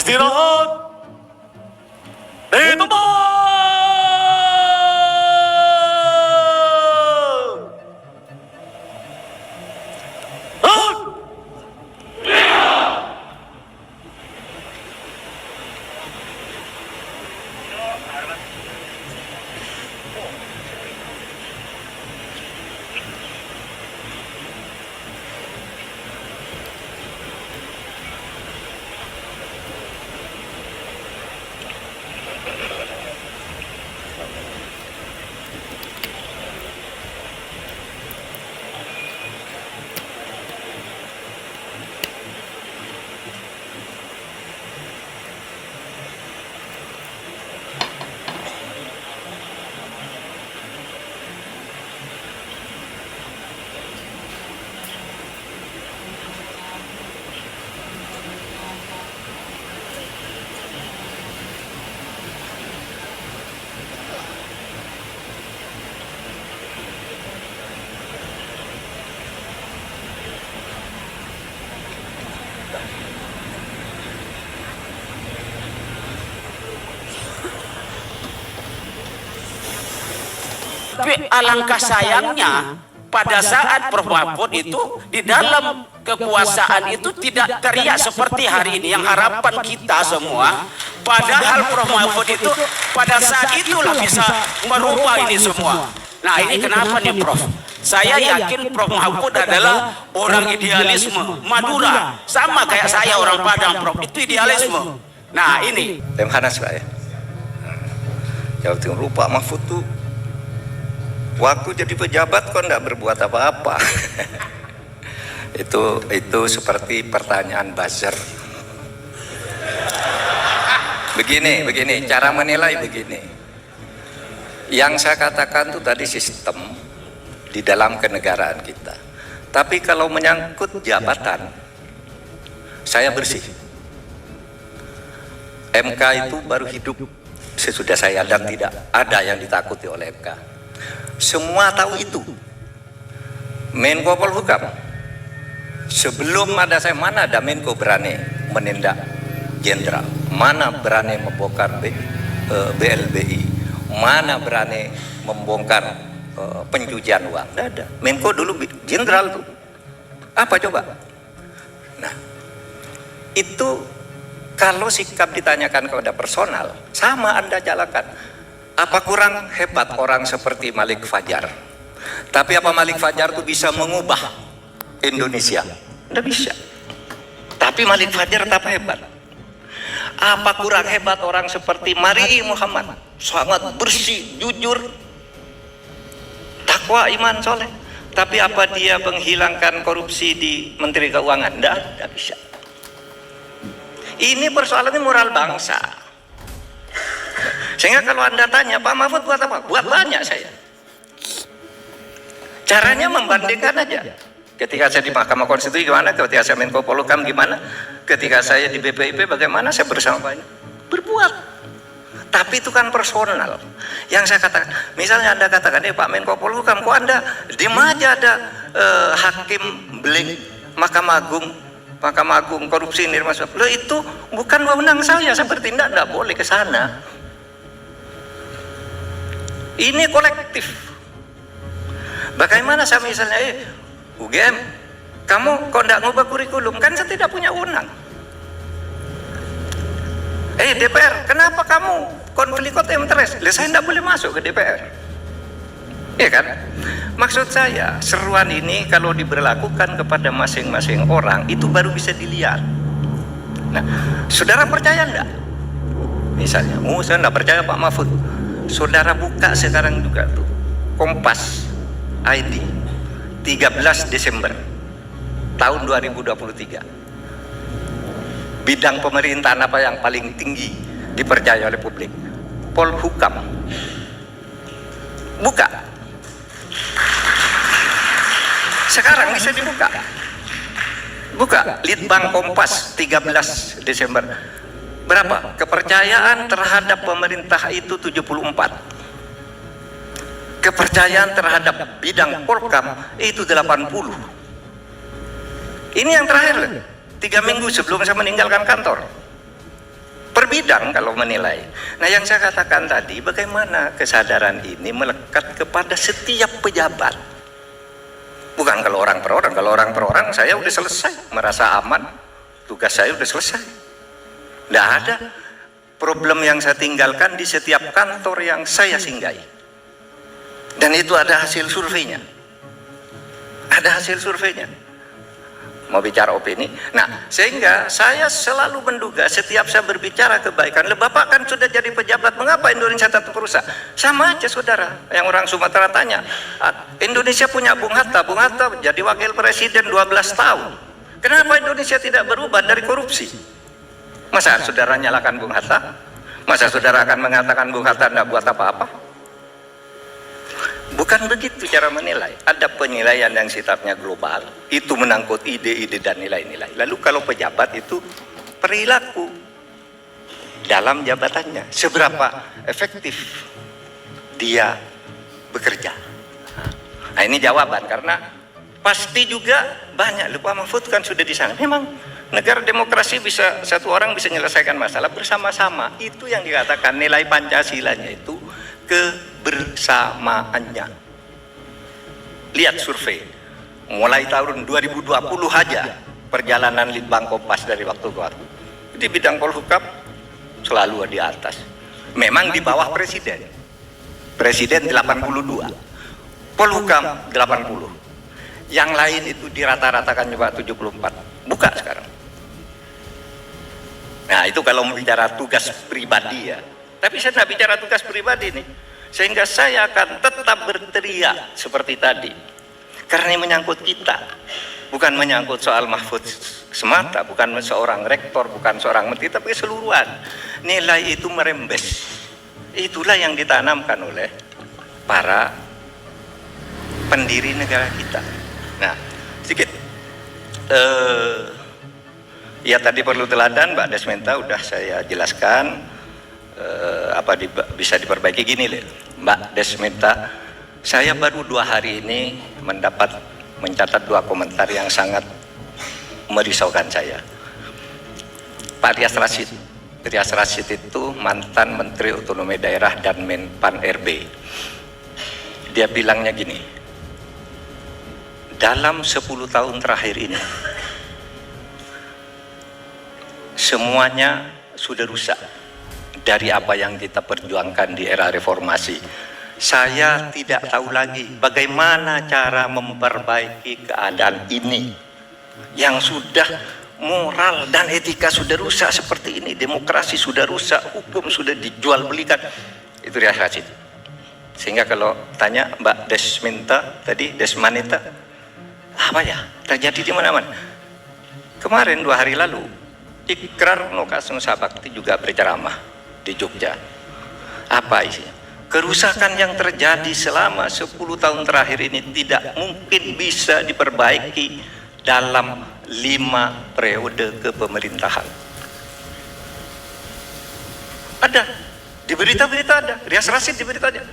Istirahat di tempat. Tapi alangkah sayangnya pada saat Prof Mahfud itu di dalam kekuasaan itu tidak teriak seperti hari ini yang harapan kita semua. Padahal Prof Mahfud itu pada saat itulah bisa merubah ini semua. Nah ini kenapa nih Prof? Saya yakin Prof Mahfud adalah orang idealisme Madura, sama kayak saya orang Padang Prof, itu idealisme. Nah ini Lemhanas Pak ya. Jauh lupa Mahfud tuh waktu jadi pejabat kok enggak berbuat apa-apa. itu seperti pertanyaan buzzer. Begini cara menilai begini. Yang saya katakan tuh tadi sistem di dalam kenegaraan kita. Tapi kalau menyangkut jabatan, saya bersih. MK itu baru hidup sesudah saya dan tidak ada yang ditakuti oleh MK. Semua tahu itu. Menko Polhukam sebelum ada saya, mana ada Menko berani menindak jenderal, mana berani membongkar BLBI, mana berani membongkar pencucian uang. Tidak ada. Menko dulu jenderal tuh apa coba. Nah itu kalau sikap ditanyakan kepada personal sama Anda jalankan. Apa kurang hebat orang seperti Malik Fajar? Tapi apa Malik Fajar itu bisa mengubah Indonesia? Tidak bisa. Tapi Malik Fajar tetap hebat. Apa kurang hebat orang seperti Mari Muhammad? Sangat bersih, jujur, takwa, iman, soleh. Tapi apa dia menghilangkan korupsi di Menteri Keuangan? Tidak bisa. Ini persoalannya moral bangsa. Sehingga kalau Anda tanya, Pak Mahfud buat apa? Buat banyak saya. Caranya membandingkan aja. Ketika saya di Mahkamah Konstitusi gimana? Ketika saya Menko Polhukam gimana? Ketika saya di BPIP bagaimana? Saya bersama banyak. Berbuat. Tapi itu kan personal. Yang saya katakan, misalnya Anda katakan, Pak Menko Polhukam, kok Anda diem aja ada hakim beling Mahkamah Agung korupsi ini masuk. Loh itu bukan wewenang saya bertindak, tidak boleh ke sana. Ini kolektif. Bagaimana saya misalnya, UGM, kamu kok tidak ngubah kurikulum? Kan saya tidak punya wewenang. DPR, kenapa kamu konflik of interest? Saya tidak boleh masuk ke DPR. Iya kan? Maksud saya, seruan ini kalau diberlakukan kepada masing-masing orang, itu baru bisa dilihat. Nah, saudara percaya enggak? Misalnya, saya enggak percaya Pak Mahfud. Saudara buka sekarang juga tuh Kompas ID 13 Desember tahun 2023. Bidang pemerintahan apa yang paling tinggi dipercaya oleh publik? Polhukam. Buka. Sekarang bisa dibuka. Buka Litbang Kompas 13 Desember. Berapa? Kepercayaan terhadap pemerintah itu 74. Kepercayaan terhadap bidang Polkam itu 80. Ini yang terakhir, 3 minggu sebelum saya meninggalkan kantor. berbidang kalau menilai. Nah, yang saya katakan tadi, bagaimana kesadaran ini melekat kepada setiap pejabat. Bukan kalau orang per orang. Kalau orang per orang saya udah selesai, merasa aman, tugas saya udah selesai. Tidak ada problem yang saya tinggalkan di setiap kantor yang saya singgahi. Dan itu ada hasil surveinya. Ada hasil surveinya. Mau bicara opini. Nah, sehingga saya selalu menduga setiap saya berbicara kebaikan, Bapak kan sudah jadi pejabat, mengapa Indonesia tetap rusak? Sama aja saudara, yang orang Sumatera tanya, Indonesia punya Bung Hatta jadi wakil presiden 12 tahun. Kenapa Indonesia tidak berubah dari korupsi? Masa saudara nyalakan Bung Hatta? Masa saudara akan mengatakan Bung Hatta tidak buat apa-apa? Bukan begitu cara menilai. Ada penilaian yang sifatnya global, itu menangkut ide-ide dan nilai-nilai. Lalu kalau pejabat itu perilaku dalam jabatannya, seberapa efektif dia bekerja. Nah, ini jawaban, karena pasti juga banyak. Pak Mahfud kan sudah di sana. Memang negara demokrasi bisa, satu orang bisa menyelesaikan masalah bersama-sama. Itu yang dikatakan nilai Pancasilanya itu kebersamaannya. Lihat survei mulai tahun 2020 aja, perjalanan Litbang Kompas dari waktu ke waktu di bidang Polhukam selalu di atas. Memang di bawah presiden 82, Polhukam 80, yang lain itu dirata-ratakan coba 74. Buka sekarang. Nah, itu kalau bicara tugas pribadi ya. Tapi saya tidak bicara tugas pribadi nih, sehingga saya akan tetap berteriak seperti tadi, karena ini menyangkut kita, bukan menyangkut soal Mahfud semata, bukan seorang rektor, bukan seorang menteri, tapi keseluruhan. Nilai itu merembes, itulah yang ditanamkan oleh para pendiri negara kita. Nah, sedikit ya tadi perlu teladan, Mbak Desmenta udah saya jelaskan. Bisa diperbaiki gini loh, Mbak Desmenta. Saya baru 2 hari ini mencatat 2 komentar yang sangat merisaukan saya. Pak Rias Rashid itu mantan Menteri Otonomi Daerah dan Menpan RB. Dia bilangnya gini, dalam 10 tahun terakhir ini semuanya sudah rusak dari apa yang kita perjuangkan di era reformasi. Saya tidak tahu lagi bagaimana cara memperbaiki keadaan ini yang sudah moral dan etika sudah rusak seperti ini, demokrasi sudah rusak, hukum sudah dijual belikan. Itu Rias Rashid. Sehingga kalau tanya Mbak Desmanita, apa ya terjadi di mana-mana? Kemarin 2 hari lalu Ikrar Nokasnusa Bakti juga berceramah di Jogja. Apa isinya? Kerusakan yang terjadi selama 10 tahun terakhir ini tidak mungkin bisa diperbaiki dalam 5 periode kepemerintahan. Ada di berita-berita, ada Rias Rashid di beritanya.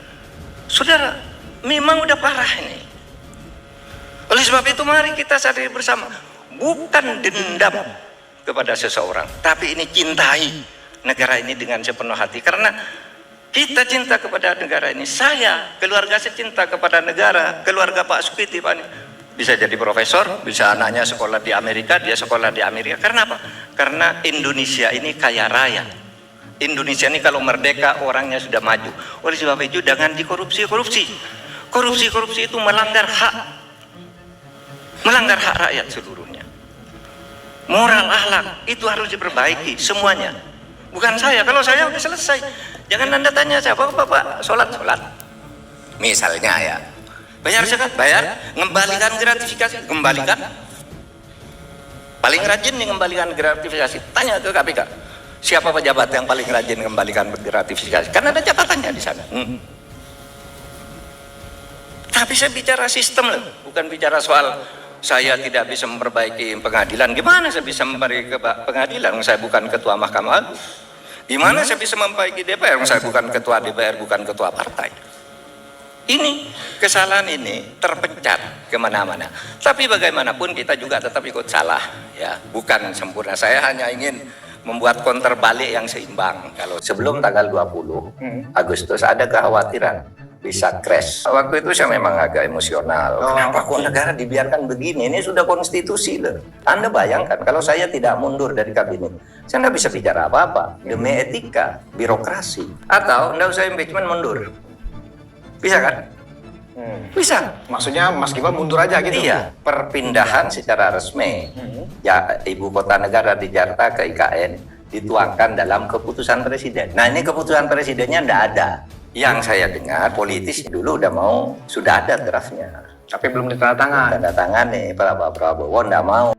Saudara, memang udah parah ini. Oleh sebab itu mari kita sadari bersama, bukan dendam kepada seseorang, tapi ini cintai negara ini dengan sepenuh hati, karena kita cinta kepada negara ini. Saya, keluarga saya cinta kepada negara, keluarga Pak Sukiti, Pak, bisa jadi profesor, bisa anaknya sekolah di Amerika, dia sekolah di Amerika. Karena apa? Karena Indonesia ini kaya raya. Indonesia ini kalau merdeka orangnya sudah maju. Oleh sebab itu jangan dikorupsi. Korupsi itu melanggar hak rakyat seluruhnya. Moral, akhlak itu harus diperbaiki semuanya. Bukan saya, kalau saya udah selesai. Jangan Anda tanya saya, Bapak sholat. Misalnya ya, bayar zakat, ngembalikan gratifikasi, kembalikan. Paling rajin nih ngembalikan gratifikasi. Tanya ke KPK, siapa pejabat yang paling rajin ngembalikan gratifikasi? Karena ada catatannya di sana. Tapi saya bicara sistem loh, bukan bicara soal saya tidak bisa memperbaiki pengadilan. Gimana saya bisa memperbaiki pengadilan? Saya bukan ketua Mahkamah Agung. Gimana saya bisa memperbaiki DPR? Saya bukan ketua DPR, bukan ketua partai. Ini kesalahan ini terpencar kemana-mana. Tapi bagaimanapun kita juga tetap ikut salah, ya. Bukan sempurna. Saya hanya ingin membuat counter balik yang seimbang. Kalau sebelum tanggal 20 Agustus ada kekhawatiran bisa crash. Waktu itu saya memang agak emosional. Kenapa kok negara dibiarkan begini? Ini sudah konstitusi loh. Anda bayangkan kalau saya tidak mundur dari kabinet, saya nggak bisa bicara apa-apa demi etika, birokrasi. Atau nggak usah impeachment, mundur. Bisa kan? Bisa. Maksudnya Mas Gibran mundur aja gitu? Iya, perpindahan secara resmi ya ibu kota negara di Jakarta ke IKN dituangkan dalam keputusan presiden. Nah ini keputusan presidennya tidak ada. Yang saya dengar politis dulu sudah ada draftnya. Tapi belum ditandatangan. Tanda tangan nih Pak Prabowo tidak mau.